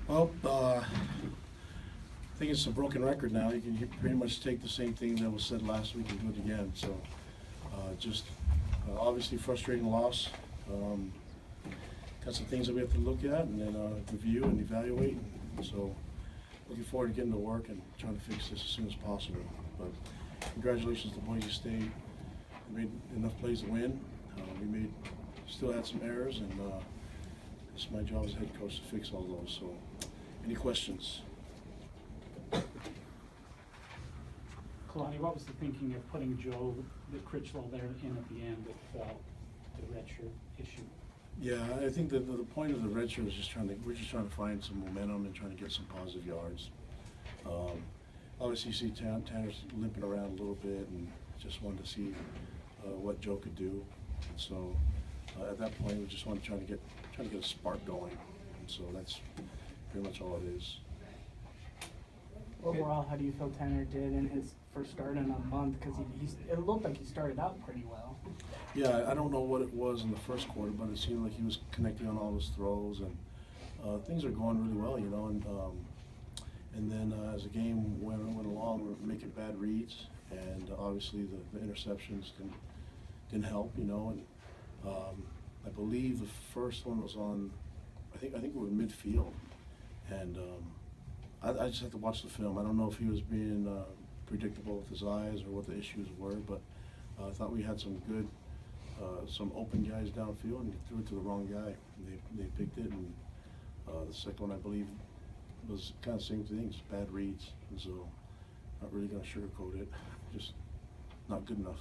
Well, I think it's a broken record now. You can pretty much take the same thing that was said last week and do it again. So, obviously frustrating loss. Got some things that we have to look at and then review and evaluate. So, looking forward to getting to work and trying to fix this as soon as possible. But congratulations to Boise State. We made enough plays to win. Still had some errors, and it's my job as head coach to fix all those. So, any questions? Kalani, what was the thinking of putting Joe Critchlow there in at the end with the redshirt issue? Yeah, I think that the point of the redshirt is we're just trying to find some momentum and trying to get some positive yards. Obviously, you see Tanner's limping around a little bit, and just wanted to see what Joe could do. And so at that point, we just want to try to get a spark going. And so that's pretty much all it is. Overall, how do you feel Tanner did in his first start in a month? Because it looked like he started out pretty well. Yeah, I don't know what it was in the first quarter, but it seemed like he was connecting on all his throws, and things are going really well, you know. And then as the game went along, we were making bad reads, and obviously the interceptions didn't help, you know. And I believe the first one was on, I think we were midfield, and I just had to watch the film. I don't know if he was being predictable with his eyes or what the issues were, but I thought we had some good, some open guys downfield, and he threw it to the wrong guy. And they picked it, and the second one, I believe, was kind of the same thing, just bad reads. And so, not really going to sugarcoat it, just not good enough.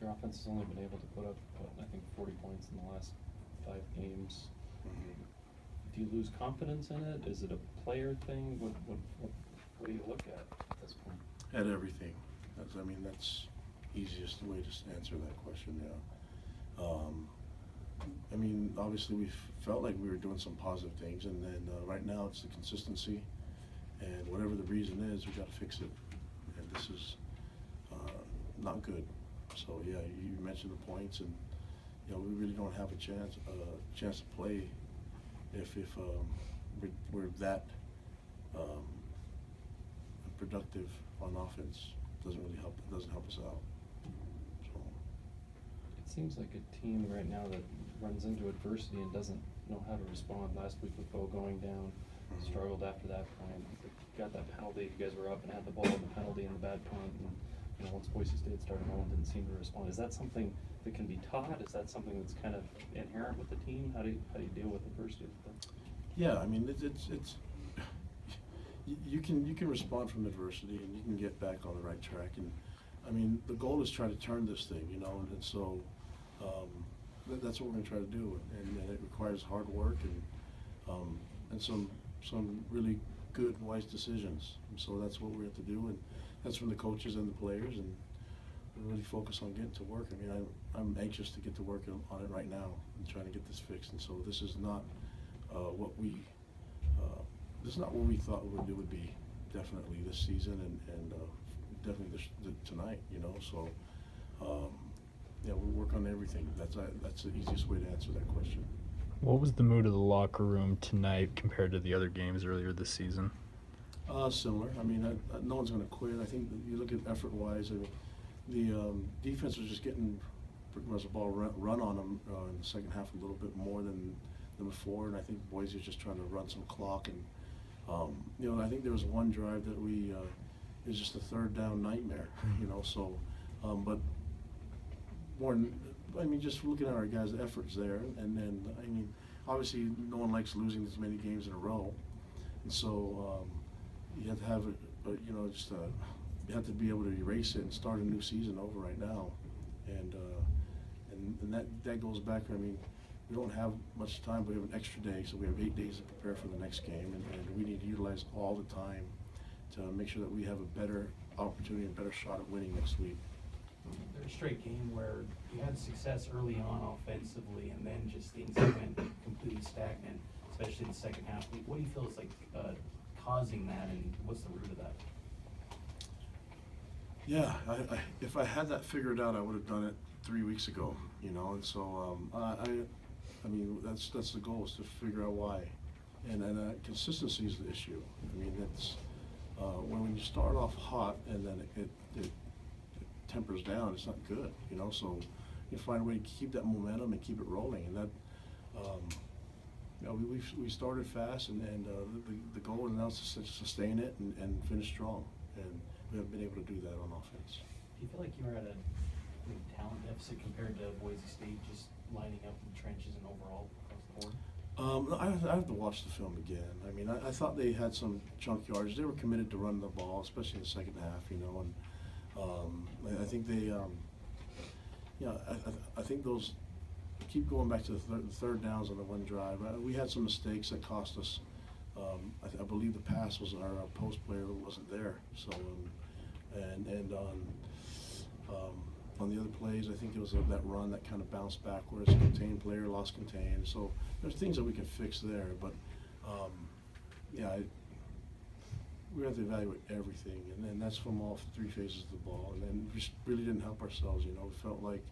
Your offense has only been able to put up, I think, 40 points in the last 5 games. Mm-hmm. Do you lose confidence in it? Is it a player thing? What do you look at this point? At everything. That's easiest way to answer that question, yeah. Obviously we felt like we were doing some positive things, and then right now it's the consistency, and whatever the reason is, we got to fix it. And this is not good. So yeah, you mentioned the points, and you know, we really don't have a chance to play if we're that productive on offense. Doesn't really help. It doesn't help us out. So It seems like a team right now that runs into adversity and doesn't know how to respond. Last week with Bo going down, struggled after that point. Got that penalty. You guys were up and had the ball and the penalty and the bad punt. And you know, once Boise State started rolling, didn't seem to respond. Is that something that can be taught? Is that something that's kind of inherent with the team? How do you deal with adversity? yeah, it's you can respond from adversity, and you can get back on the right track. And the goal is try to turn this thing, you know, and so that's what we're going to try to do, and it requires hard work and some really good, wise decisions. And so that's what we have to do, and that's from the coaches and the players, and we really focus on getting to work. I'm anxious to get to work on it right now and trying to get this fixed. And so this is not what we thought it would be, definitely this season, and definitely tonight, you know. So yeah, we'll work on everything. That's the easiest way to answer that question. What was the mood of the locker room tonight compared to the other games earlier this season? Similar. No one's going to quit. I think you look at effort-wise, the defense was just getting pretty much the ball run on them in the second half a little bit more than before, and I think Boise was just trying to run some clock. And I think there was one drive that it was just a third down nightmare, you know. So, but just looking at our guys' efforts there, and then obviously no one likes losing this many games in a row, and so you have to have you have to be able to erase it and start a new season over right now, and that goes back. We don't have much time, but we have an extra day, so we have 8 days to prepare for the next game, and we need to utilize all the time to make sure that we have a better opportunity and better shot at winning next week. There's a straight game where you had success early on offensively, and then just things went completely stagnant, especially in the second half. What do you feel is causing that, and what's the root of that? Yeah, if I had that figured out, I would have done it 3 weeks ago, you know. And so that's the goal, is to figure out why. And consistency is the issue. I mean, it's, when you start off hot and then it tempers down, it's not good, you know, so you find a way to keep that momentum and keep it rolling, and that, you know, we started fast, and the goal is now to sustain it and finish strong, and we haven't been able to do that on offense. Do you feel like you were at a talent deficit compared to Boise State, just lining up in the trenches and overall across the board? I have to watch the film again. I mean, I thought they had some chunk yards. They were committed to run the ball, especially in the second half, you know, and I think they, yeah, I think those, keep going back to the third downs on the one drive. We had some mistakes that cost us. I believe the pass was our post player wasn't there. So, and on the other plays, I think it was that run that kind of bounced backwards. Contained player lost contain. So there's things that we can fix there. But yeah, we have to evaluate everything, and then that's from all three phases of the ball. And then we just really didn't help ourselves. You know, we felt like.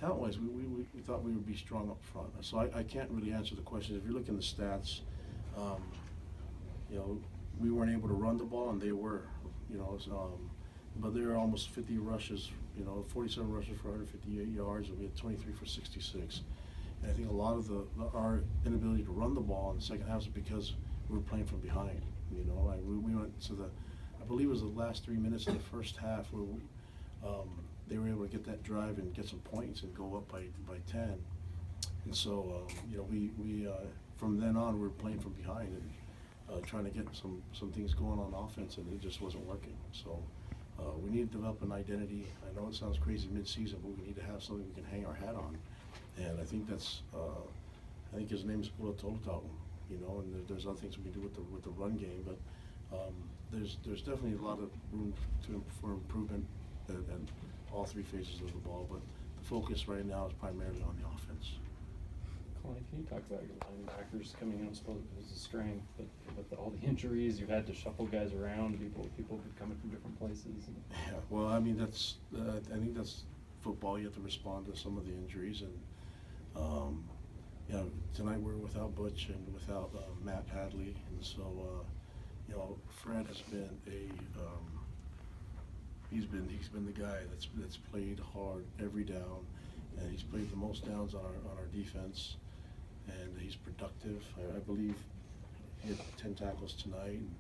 Talent-wise, we thought we would be strong up front. So I can't really answer the question. If you look in the stats, you know, we weren't able to run the ball, and they were, you know, but there were almost 50 rushes, you know, 47 rushes for 158 yards, and we had 23 for 66. And I think a lot of our inability to run the ball in the second half is because we were playing from behind. You know, we went to I believe it was the last 3 minutes of the first half where they were able to get that drive and get some points and go up by 10. And so, you know, we from then on, we were playing from behind and trying to get some things going on offense, and it just wasn't working. So we need to develop an identity. I know it sounds crazy mid-season, but we need to have something we can hang our hat on. And I think that's, I think his name is Pula Tolotau, you know, and there's other things we can do with the run game, but there's definitely a lot of room for improvement and all three phases of the ball, but the focus right now is primarily on the offense. Kalani, can you talk about your linebackers coming in? I suppose it was a strength, but with all the injuries, you've had to shuffle guys around. People coming from different places. Yeah, well, I mean, that's I think that's football. You have to respond to some of the injuries, and you know, tonight we're without Butch and without Matt Hadley, and so you know, Fred has been he's been the guy that's played hard every down, and he's played the most downs on our defense, and he's productive. I believe he had 10 tackles tonight. And,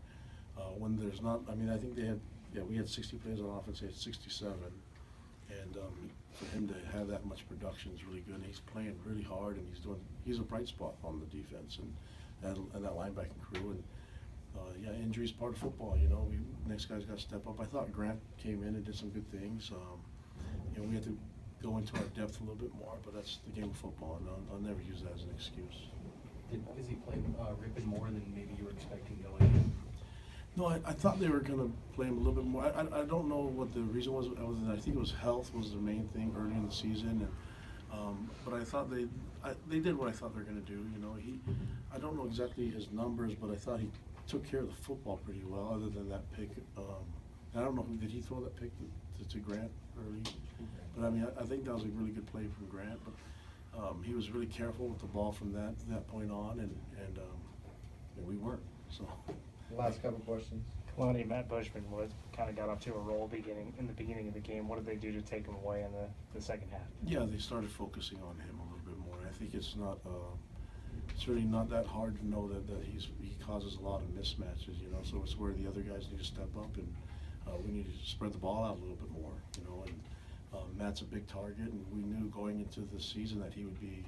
when there's not, I mean, I think we had 60 plays on offense. They had 67, and for him to have that much production is really good. And he's playing really hard, and he's a bright spot on the defense and that linebacking crew. And yeah, injury's part of football, you know. Next guy's got to step up. I thought Grant came in and did some good things. You know, we had to go into our depth a little bit more, but that's the game of football, and I'll never use that as an excuse. Does he play ripping more than maybe you were expecting going in? No, I thought they were going to play him a little bit more. I don't know what the reason was. I think it was health was the main thing early in the season, and but I thought they did what I thought they were going to do. You know, I don't know exactly his numbers, but I thought he took care of the football pretty well, other than that pick. I don't know, did he throw that pick to Grant early? But I mean, I think that was a really good play from Grant. But he was really careful with the ball from that point on, and we weren't. So. Last couple questions. Kalani, Matt Bushman kind of got off to a roll in the beginning of the game. What did they do to take him away in the second half? Yeah, they started focusing on him a little bit more. I think it's not. It's really not that hard to know that he causes a lot of mismatches, you know. So it's where the other guys need to step up, and we need to spread the ball out a little bit more, you know. And Matt's a big target, and we knew going into the season that he would be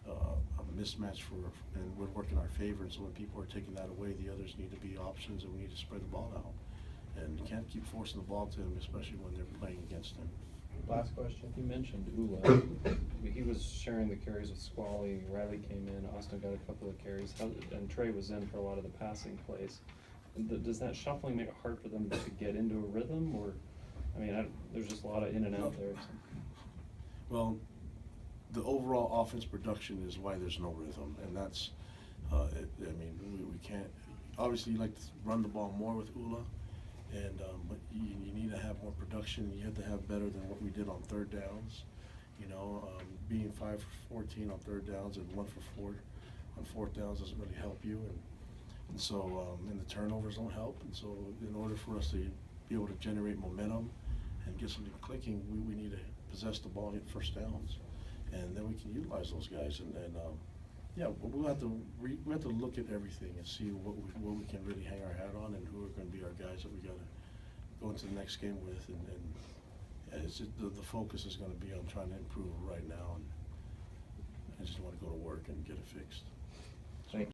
a mismatch and would work in our favor. And so when people are taking that away, the others need to be options, and we need to spread the ball out. And you can't keep forcing the ball to him, especially when they're playing against him. Last question. You mentioned Ula. He was sharing the carries with Squally. Riley came in. Austin got a couple of carries. And Trey was in for a lot of the passing plays. Does that shuffling make it hard for them to get into a rhythm? Or, I mean, there's just a lot of in and out there. So. Well, the overall offense production is why there's no rhythm. And that's, I mean, we can't, obviously you like to run the ball more with Ula. And but you need to have more production. You have to have better than what we did on third downs. You know, being 5 for 14 on third downs and 1 for 4 on fourth downs doesn't really help you, and so, and the turnovers don't help, and so in order for us to be able to generate momentum and get something clicking, we need to possess the ball, get first downs, and then we can utilize those guys, and yeah, we'll have to look at everything and see what we can really hang our hat on, and who are going to be our guys that we got to go into the next game with, and it's just, the focus is going to be on trying to improve right now, and I just want to go to work and get it fixed.